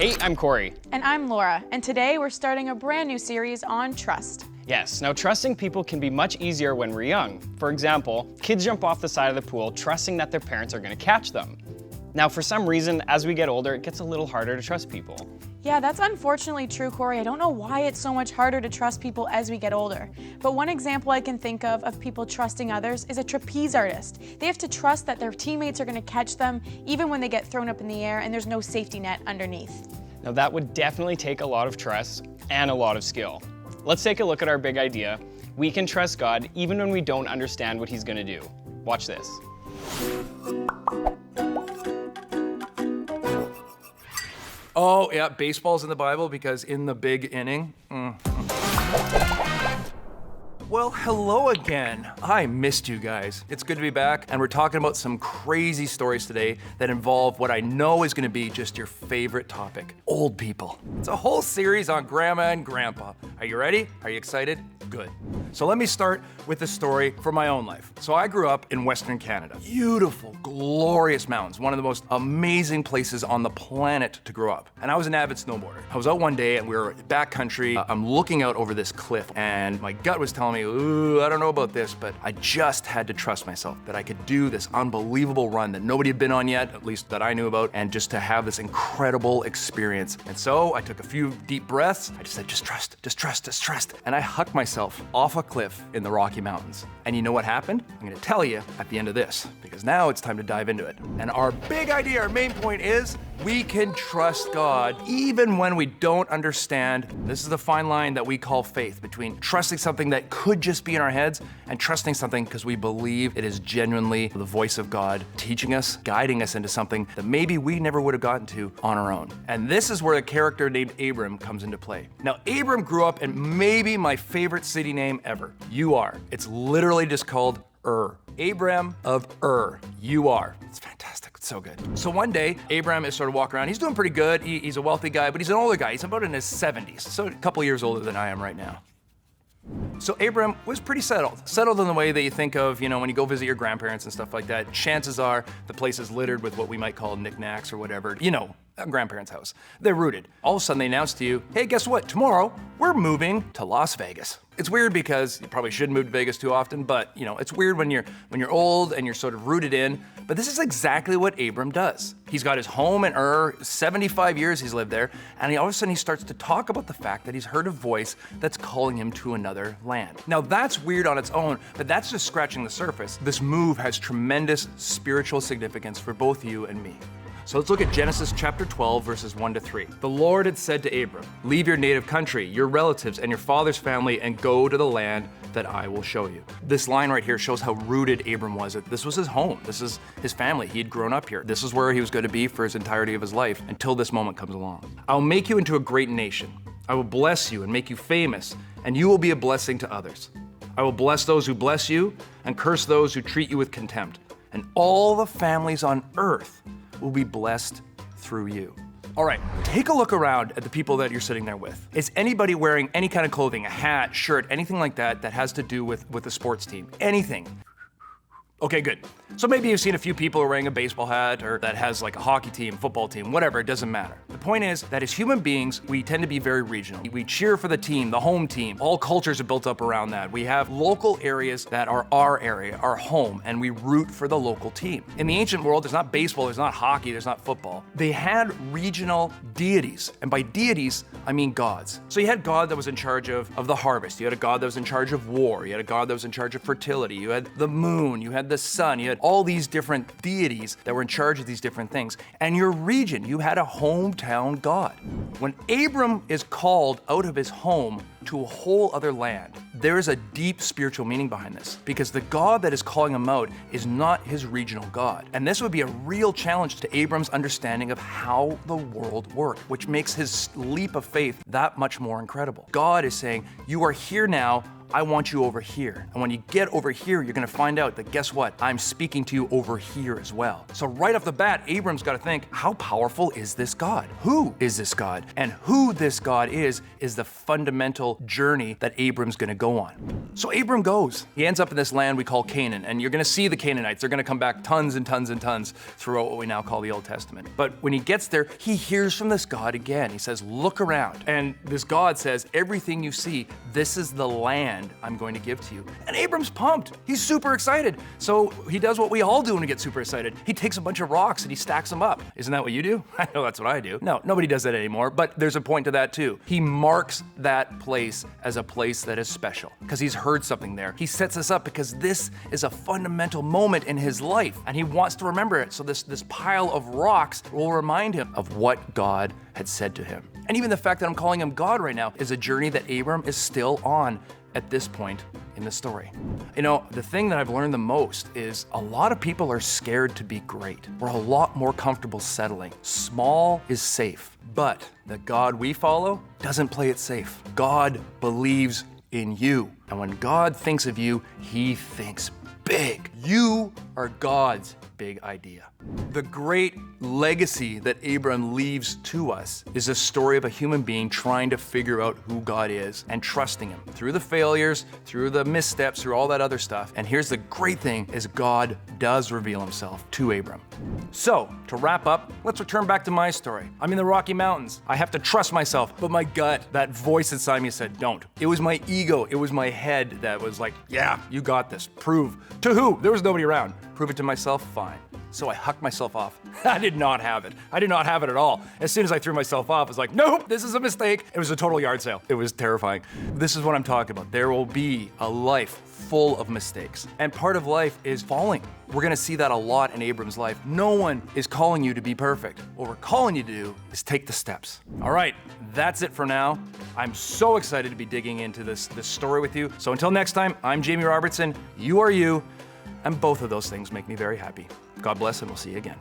Hey, I'm Corey. And I'm Laura, and today we're starting a brand new series on trust. Yes, now trusting people can be much easier when we're young. For example, kids jump off the side of the pool trusting that their parents are going to catch them. Now, for some reason, as we get older, it gets a little harder to trust people. Yeah, that's unfortunately true, Corey. I don't know why it's so much harder to trust people as we get older. But one example I can think of people trusting others is a trapeze artist. They have to trust that their teammates are going to catch them even when they get thrown up in the air and there's no safety net underneath. Now, that would definitely take a lot of trust and a lot of skill. Let's take a look at our big idea. We can trust God even when we don't understand what He's going to do. Watch this. Oh, yeah, baseball's in the Bible because in the big inning. Well, hello again. I missed you guys. It's good to be back, and we're talking about some crazy stories today that involve what I know is gonna be just your favorite topic, old people. It's a whole series on Grandma and Grandpa. Are you ready? Are you excited? Good. So let me start with a story from my own life. So I grew up in Western Canada. Beautiful, glorious mountains, one of the most amazing places on the planet to grow up. And I was an avid snowboarder. I was out one day and we were backcountry. I'm looking out over this cliff and my gut was telling me, ooh, I don't know about this, but I just had to trust myself that I could do this unbelievable run that nobody had been on yet, at least that I knew about, and just to have this incredible experience. And so I took a few deep breaths. I just said, just trust, just trust, just trust. And I hucked myself off a cliff in the Rocky Mountains. And you know what happened? I'm gonna tell you at the end of this, because now it's time to dive into it. And our big idea, our main point is, we can trust God even when we don't understand. This is the fine line that we call faith, between trusting something that could just be in our heads and trusting something because we believe it is genuinely the voice of God teaching us, guiding us into something that maybe we never would have gotten to on our own. And this is where a character named Abram comes into play. Now, Abram grew up in maybe my favorite city name ever, Ur. It's literally just called Ur. Abram of Ur. Ur. It's fantastic. It's so good. So one day, Abram is sort of walking around. He's doing pretty good. He's a wealthy guy, but he's an older guy. He's about in his 70s, so a couple years older than I am right now. So Abram was pretty settled. Settled in the way that you think of, when you go visit your grandparents and stuff like that, chances are the place is littered with what we might call knickknacks or whatever. A grandparent's house. They're rooted. All of a sudden they announce to you, hey, guess what? Tomorrow, we're moving to Las Vegas. It's weird because you probably shouldn't move to Vegas too often, but it's weird when you're old and you're sort of rooted in. But this is exactly what Abram does. He's got his home in Ur, 75 years he's lived there, and all of a sudden he starts to talk about the fact that he's heard a voice that's calling him to another land. Now that's weird on its own, but that's just scratching the surface. This move has tremendous spiritual significance for both you and me. So let's look at Genesis chapter 12, verses 1-3. The Lord had said to Abram, leave your native country, your relatives, and your father's family, and go to the land that I will show you. This line right here shows how rooted Abram was. This was his home. This is his family. He had grown up here. This is where he was going to be for his entirety of his life until this moment comes along. I'll make you into a great nation. I will bless you and make you famous, and you will be a blessing to others. I will bless those who bless you and curse those who treat you with contempt. And all the families on earth will be blessed through you. All right, take a look around at the people that you're sitting there with. Is anybody wearing any kind of clothing, a hat, shirt, anything like that has to do with the sports team? Anything? Okay, good. So maybe you've seen a few people wearing a baseball hat or that has like a hockey team, football team, whatever, it doesn't matter. The point is that as human beings, we tend to be very regional. We cheer for the team, the home team. All cultures are built up around that. We have local areas that are our area, our home, and we root for the local team. In the ancient world, there's not baseball, there's not hockey, there's not football. They had regional deities, and by deities, I mean gods. So you had God that was in charge of the harvest. You had a God that was in charge of war. You had a God that was in charge of fertility. You had the moon. You had the sun. You had all these different deities that were in charge of these different things. And your region, you had a hometown God. When Abram is called out of his home to a whole other land, there is a deep spiritual meaning behind this, because the God that is calling him out is not his regional God. And this would be a real challenge to Abram's understanding of how the world worked, which makes his leap of faith that much more incredible. God is saying, you are here now I want you over here. And when you get over here, you're gonna find out that guess what? I'm speaking to you over here as well. So right off the bat, Abram's gotta think, how powerful is this God? Who is this God? And who this God is the fundamental journey that Abram's gonna go on. So Abram goes. He ends up in this land we call Canaan, and you're gonna see the Canaanites. They're gonna come back tons and tons and tons throughout what we now call the Old Testament. But when he gets there, he hears from this God again. He says, look around. And this God says, everything you see, this is the land I'm going to give to you. And Abram's pumped. He's super excited. So he does what we all do when we get super excited. He takes a bunch of rocks and he stacks them up. Isn't that what you do? I know that's what I do. No, nobody does that anymore, but there's a point to that too. He marks that place as a place that is special because he's heard something there. He sets this up because this is a fundamental moment in his life and he wants to remember it. So this pile of rocks will remind him of what God had said to him. And even the fact that I'm calling him God right now is a journey that Abram is still on at this point in the story. You know, the thing that I've learned the most is a lot of people are scared to be great. We're a lot more comfortable settling. Small is safe, but the God we follow doesn't play it safe. God believes in you. And when God thinks of you, he thinks big. You are God's big idea. The great legacy that Abram leaves to us is a story of a human being trying to figure out who God is and trusting him through the failures, through the missteps, through all that other stuff. And here's the great thing is God does reveal himself to Abram. So to wrap up, let's return back to my story. I'm in the Rocky Mountains. I have to trust myself, but my gut, that voice inside me said, don't. It was my ego. It was my head that was like, yeah, you got this. Prove. To who? There was nobody around. Prove it to myself? Fine. So I hucked myself off. I did not have it. I did not have it at all. As soon as I threw myself off, I was like, nope, this is a mistake. It was a total yard sale. It was terrifying. This is what I'm talking about. There will be a life full of mistakes. And part of life is falling. We're gonna see that a lot in Abram's life. No one is calling you to be perfect. What we're calling you to do is take the steps. All right, that's it for now. I'm so excited to be digging into this story with you. So until next time, I'm Jamie Robertson. You are you. And both of those things make me very happy. God bless, and we'll see you again.